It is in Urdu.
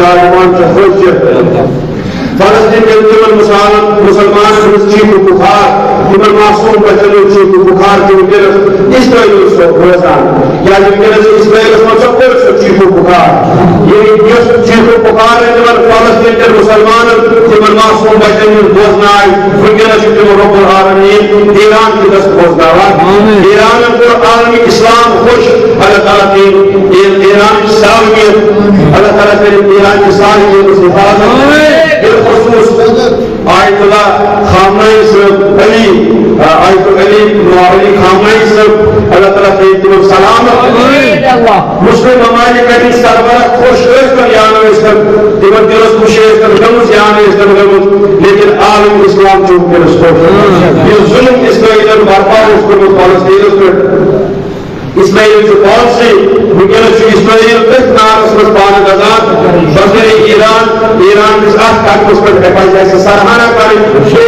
براجمان چھ فلسطین کے تمن مسلمان چیخ و بخار تمن معصوم بچن چیخ و بخار کے ونکس اسرائیل روزان یا ونکس اسرائیل من چیخ و بخار یہ چیخ و بخار ہے تمن فلسطین کے مسلمان تمن معصوم بچن بوزنا ونکس تم رب العالمین ایران کی دست بوزنا ایران کو عالمی اسلام خوش اللہ تعالیٰ کی ایران کی سالمیت اللہ تعالیٰ کے ایران کی سالمیت سے حفاظت بالخصوص آیت اللہ خامنائی صاحب آیت علی معاولی خامنائی صاحب اللہ تعالیٰ کے سلام مسلم ممالک کی سربراہ خوش کر یانو اس کر تمن دلس خوش کر گمس یان اس کر گمس لیکن عالم اسلام چوک کر اس کو یہ ظلم اسرائیل برپا اس کو فلسطین پر اسرائیل جو پالیسی ونکس اسرائیل تک نارس مز پان گزان بغیر ایران کس ات قدمس پہ پہ سرحانہ کریں